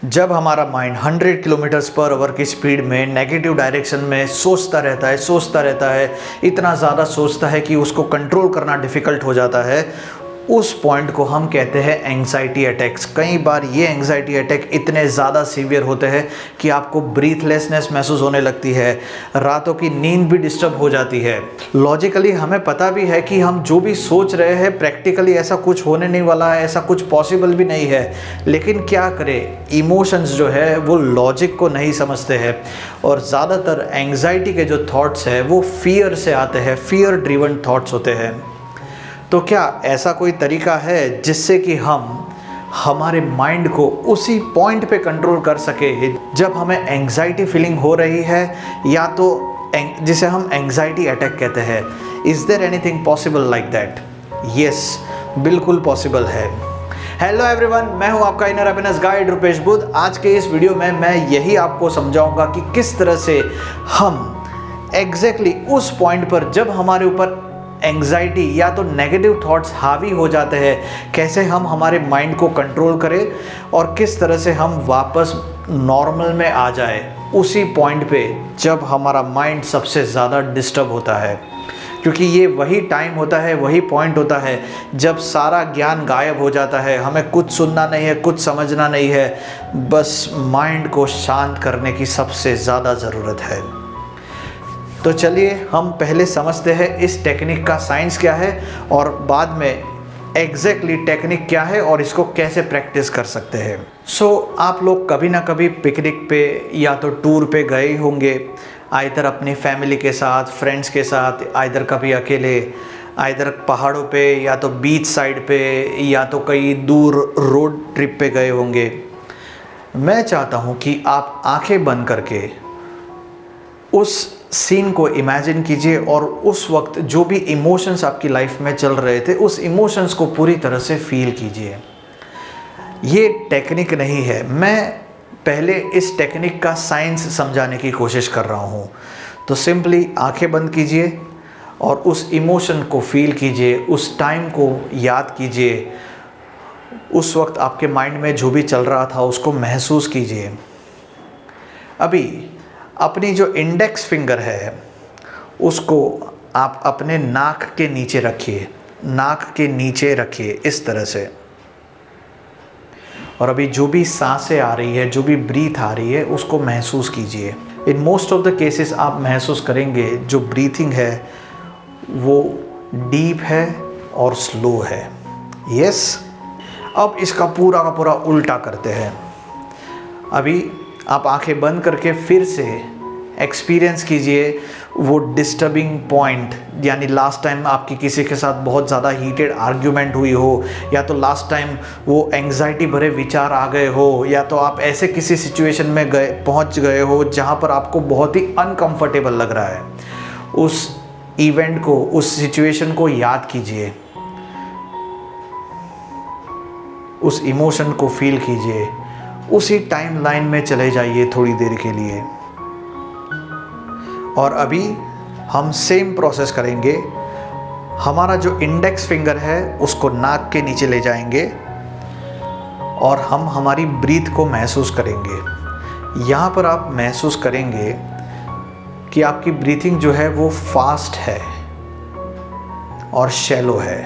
जब हमारा mind 100 kilometres per hour की स्पीड में नेगेटिव डायरेक्शन में सोचता रहता है, इतना ज़्यादा सोचता है कि उसको कंट्रोल करना डिफ़िकल्ट हो जाता है, उस पॉइंट को हम कहते हैं एंग्जाइटी अटैक्स। कई बार ये एंग्जाइटी अटैक इतने ज़्यादा सीवियर होते हैं कि आपको ब्रीथलेसनेस महसूस होने लगती है, रातों की नींद भी डिस्टर्ब हो जाती है। लॉजिकली हमें पता भी है कि हम जो भी सोच रहे हैं प्रैक्टिकली ऐसा कुछ होने नहीं वाला है, ऐसा कुछ पॉसिबल भी नहीं है, लेकिन क्या करें, इमोशंस जो है वो लॉजिक को नहीं समझते हैं और ज़्यादातर एंग्जाइटी के जो थॉट्स है वो फियर से आते हैं, फियर ड्रिवन थॉट्स होते हैं। तो क्या ऐसा कोई तरीका है जिससे कि हम हमारे माइंड को उसी पॉइंट पे कंट्रोल कर सके जब हमें एंग्जाइटी फीलिंग हो रही है, या तो जिसे हम एंग्जाइटी अटैक कहते हैं? Is there anything possible like that? Yes, बिल्कुल पॉसिबल है। हेलो एवरीवन, मैं हूं आपका inner happiness guide Rupesh Buddh. आज के इस वीडियो में मैं यही आपको समझाऊंगा कि किस तरह से हम एग्जैक्टली उस पॉइंट पर जब हमारे ऊपर एंग्जाइटी या तो नेगेटिव थॉट्स हावी हो जाते हैं, कैसे हम हमारे माइंड को कंट्रोल करें और किस तरह से हम वापस नॉर्मल में आ जाए उसी पॉइंट पे जब हमारा माइंड सबसे ज़्यादा डिस्टर्ब होता है। क्योंकि ये वही टाइम होता है, वही पॉइंट होता है जब सारा ज्ञान गायब हो जाता है, हमें कुछ सुनना नहीं है, कुछ समझना नहीं है, बस माइंड को शांत करने की सबसे ज़्यादा ज़रूरत है। तो चलिए हम पहले समझते हैं इस टेक्निक का साइंस क्या है और बाद में एग्जैक्टली टेक्निक क्या है और इसको कैसे प्रैक्टिस कर सकते हैं। आप लोग कभी ना कभी पिकनिक पे या तो टूर पे गए होंगे, आइदर अपनी फैमिली के साथ, फ्रेंड्स के साथ, आइदर कभी अकेले, आइदर पहाड़ों पे या तो बीच साइड पे या तो कहीं दूर रोड ट्रिप पे गए होंगे। मैं चाहता हूँ कि आप आंखें बंद करके उस सीन को इमेजिन कीजिए और उस वक्त जो भी इमोशंस आपकी लाइफ में चल रहे थे उस इमोशंस को पूरी तरह से फील कीजिए। ये टेक्निक नहीं है, मैं पहले इस टेक्निक का साइंस समझाने की कोशिश कर रहा हूँ। तो सिंपली आंखें बंद कीजिए और उस इमोशन को फील कीजिए, उस टाइम को याद कीजिए, उस वक्त आपके माइंड में जो भी चल रहा था उसको महसूस कीजिए। अभी अपनी जो इंडेक्स फिंगर है उसको आप अपने नाक के नीचे रखिए, नाक के नीचे रखिए इस तरह से। और अभी जो भी सांसें आ रही है, जो भी ब्रीथ आ रही है उसको महसूस कीजिए। In most of the cases आप महसूस करेंगे जो ब्रीथिंग है वो डीप है और स्लो है। यस, अब इसका पूरा का पूरा उल्टा करते हैं। अभी आप आंखें बंद करके फिर से एक्सपीरियंस कीजिए वो डिस्टर्बिंग पॉइंट, यानी लास्ट टाइम आपकी किसी के साथ बहुत ज़्यादा हीटेड आर्ग्यूमेंट हुई हो, या तो लास्ट टाइम वो एंग्जाइटी भरे विचार आ गए हो, या तो आप ऐसे किसी सिचुएशन में पहुंच गए हो जहां पर आपको बहुत ही अनकंफर्टेबल लग रहा है। उस इवेंट को, उस सिचुएशन को याद कीजिए, उस इमोशन को फील कीजिए, उसी टाइम लाइन में चले जाइए थोड़ी देर के लिए। और अभी हम सेम प्रोसेस करेंगे। हमारा जो इंडेक्स फिंगर है उसको नाक के नीचे ले जाएंगे और हम हमारी ब्रीथ को महसूस करेंगे। यहाँ पर आप महसूस करेंगे कि आपकी ब्रीथिंग जो है वो फास्ट है और शैलो है,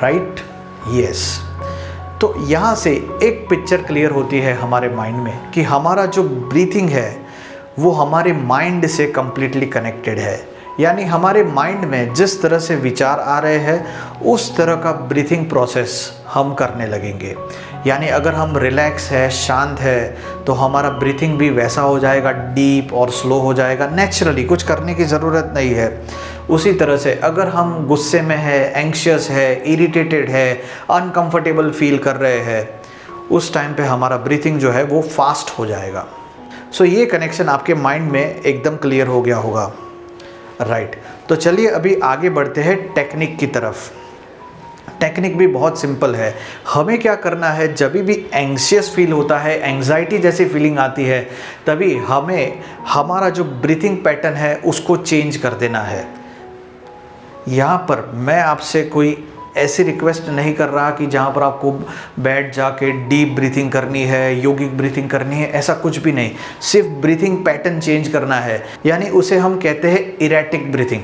राइट? यस। तो यहाँ से एक पिक्चर क्लियर होती है हमारे माइंड में कि हमारा जो ब्रीथिंग है वो हमारे माइंड से कंप्लीटली कनेक्टेड है। यानी हमारे माइंड में जिस तरह से विचार आ रहे हैं उस तरह का ब्रीथिंग प्रोसेस हम करने लगेंगे। यानी अगर हम रिलैक्स है, शांत है, तो हमारा ब्रीथिंग भी वैसा हो जाएगा, डीप और स्लो हो जाएगा नेचुरली, कुछ करने की ज़रूरत नहीं है। उसी तरह से अगर हम गुस्से में है, एंग्शियस है, इरिटेटेड है, अनकंफर्टेबल फील कर रहे हैं, उस टाइम पे हमारा ब्रीथिंग जो है वो फास्ट हो जाएगा। ये कनेक्शन आपके माइंड में एकदम क्लियर हो गया होगा, राइट? तो चलिए अभी आगे बढ़ते हैं टेक्निक की तरफ। टेक्निक भी बहुत सिंपल है। हमें क्या करना है, जब भी एंग्शियस फील होता है, एंग्जाइटी जैसी फीलिंग आती है, तभी हमें हमारा जो ब्रीथिंग पैटर्न है उसको चेंज कर देना है। यहाँ पर मैं आपसे कोई ऐसी रिक्वेस्ट नहीं कर रहा कि जहाँ पर आपको बैठ जाके डीप ब्रीथिंग करनी है, योगिक ब्रीथिंग करनी है, ऐसा कुछ भी नहीं। सिर्फ ब्रीथिंग पैटर्न चेंज करना है, यानी उसे हम कहते हैं इरेटिक ब्रीथिंग।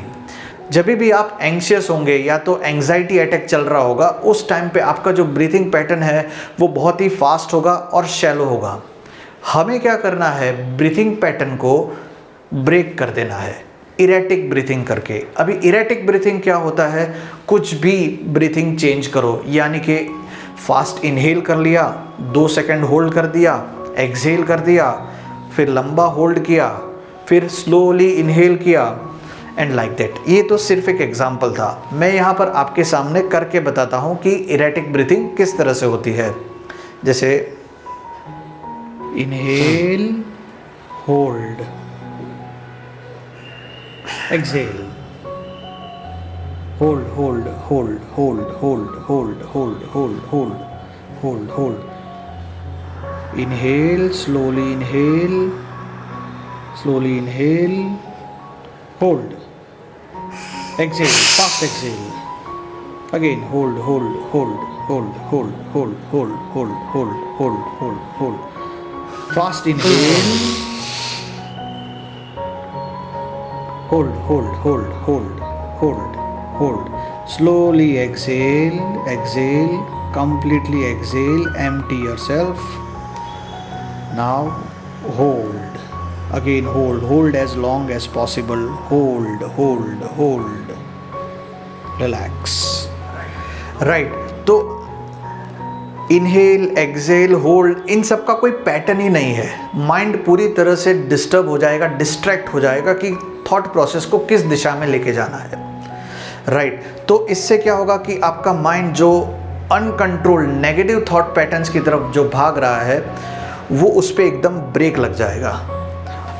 जब भी आप एंग्शियस होंगे या तो एंग्जाइटी अटैक चल रहा होगा, उस टाइम पे आपका जो ब्रीथिंग पैटर्न है वो बहुत ही फास्ट होगा और शैलो होगा। हमें क्या करना है, ब्रीथिंग पैटर्न को ब्रेक कर देना है इरेटिक ब्रीथिंग करके। अभी इरेटिक ब्रीथिंग क्या होता है, कुछ भी ब्रीथिंग चेंज करो, यानी कि फास्ट इनहेल कर लिया, 2 सेकंड होल्ड कर दिया, एक्सहेल कर दिया, फिर लंबा होल्ड किया, फिर स्लोली इनहेल किया एंड लाइक दैट। ये तो सिर्फ एक एग्जाम्पल था, मैं यहाँ पर आपके सामने करके बताता हूँ कि इरेटिक ब्रीथिंग किस तरह से होती है। जैसे inhale, hold, exhale, hold hold hold hold hold hold hold hold hold hold hold, inhale, slowly inhale, hold, exhale, fast exhale, again hold, fast inhale, hold, slowly exhale, completely exhale, empty yourself. Now hold, again hold as long as possible, hold, relax, right। तो inhale, exhale, hold, इन सब का कोई pattern ही नहीं है। Mind पूरी तरह से disturb हो जाएगा, डिस्ट्रैक्ट हो जाएगा कि थॉट प्रोसेस को किस दिशा में लेके जाना है, राइट। तो इससे क्या होगा कि आपका माइंड जो अनकंट्रोल्ड नेगेटिव थॉट पैटर्न्स की तरफ जो भाग रहा है वो उस पर एकदम ब्रेक लग जाएगा,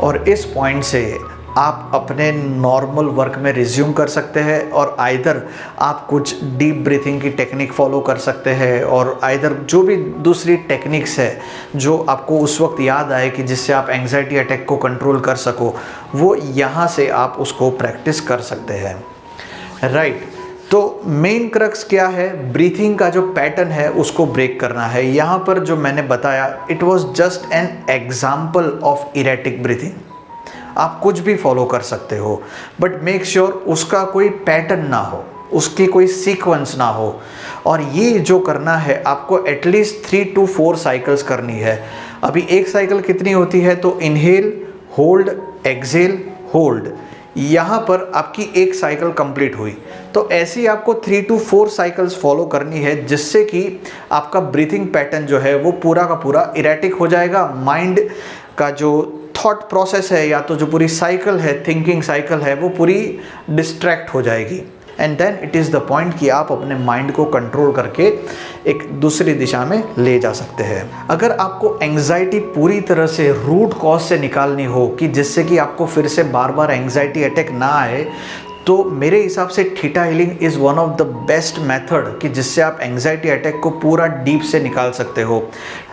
और इस पॉइंट से आप अपने नॉर्मल वर्क में रिज्यूम कर सकते हैं, और आइदर आप कुछ डीप ब्रीथिंग की टेक्निक फॉलो कर सकते हैं, और आइदर जो भी दूसरी टेक्निक्स है जो आपको उस वक्त याद आए कि जिससे आप एंग्जाइटी अटैक को कंट्रोल कर सको, वो यहाँ से आप उसको प्रैक्टिस कर सकते हैं, राइट। तो मेन क्रक्स क्या है, ब्रीथिंग का जो पैटर्न है उसको ब्रेक करना है। यहाँ पर जो मैंने बताया it was just an example of erratic breathing. आप कुछ भी फॉलो कर सकते हो, बट मेक श्योर उसका कोई पैटर्न ना हो, उसकी कोई सीक्वेंस ना हो। और ये जो करना है आपको एटलीस्ट 3 to 4 साइकिल्स करनी है। अभी एक साइकिल कितनी होती है, तो इनहेल, होल्ड, एक्सहेल, होल्ड, यहाँ पर आपकी एक साइकिल कंप्लीट हुई। तो ऐसी आपको 3 to 4 साइकिल्स फॉलो करनी है, जिससे कि आपका ब्रीथिंग पैटर्न जो है वो पूरा का पूरा इरेटिक हो जाएगा। माइंड का जो थॉट प्रोसेस है या तो जो पूरी साइकिल है, थिंकिंग साइकिल है, वो पूरी डिस्ट्रैक्ट हो जाएगी। And then it is the point कि आप अपने माइंड को कंट्रोल करके एक दूसरी दिशा में ले जा सकते हैं। अगर आपको एंग्जाइटी पूरी तरह से रूट कॉज से निकालनी हो कि जिससे कि आपको फिर से बार बार एंग्जाइटी अटैक ना आए, तो मेरे हिसाब से theta healing is one of the best method कि जिससे आप एंग्जाइटी अटैक को पूरा डीप से निकाल सकते हो।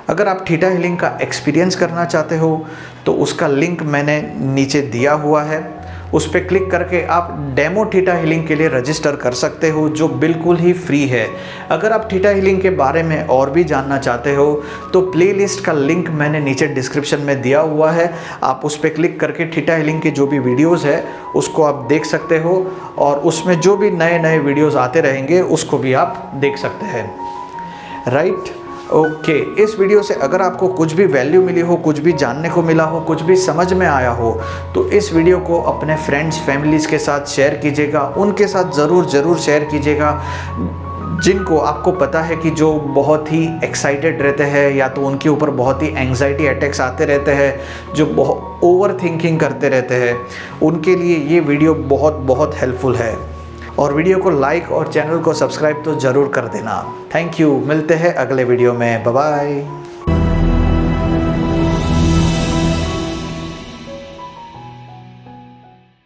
अगर आप थीटा हीलिंग का एक्सपीरियंस करना चाहते हो तो उसका लिंक मैंने नीचे दिया हुआ है, उस पर क्लिक करके आप डेमो थीटा हीलिंग के लिए रजिस्टर कर सकते हो, जो बिल्कुल ही फ्री है। अगर आप थीटा हीलिंग के बारे में और भी जानना चाहते हो तो प्लेलिस्ट का लिंक मैंने नीचे डिस्क्रिप्शन में दिया हुआ है, आप उस पर क्लिक करके थीटा हीलिंग के जो भी वीडियोस है उसको आप देख सकते हो, और उसमें जो भी नए नए वीडियोस आते रहेंगे उसको भी आप देख सकते हैं, राइट। ओके, इस वीडियो से अगर आपको कुछ भी वैल्यू मिली हो, कुछ भी जानने को मिला हो, कुछ भी समझ में आया हो, तो इस वीडियो को अपने फ्रेंड्स, फैमिलीज़ के साथ शेयर कीजिएगा। उनके साथ ज़रूर शेयर कीजिएगा जिनको आपको पता है कि जो बहुत ही एक्साइटेड रहते हैं या तो उनके ऊपर बहुत ही एंग्जाइटी अटैक्स आते रहते हैं, जो बहुत ओवर थिंकिंग करते रहते हैं, उनके लिए ये वीडियो बहुत हेल्पफुल है। और वीडियो को लाइक और चैनल को सब्सक्राइब तो ज़रूर कर देना। थैंक यू, मिलते हैं अगले वीडियो में, बाय बाय।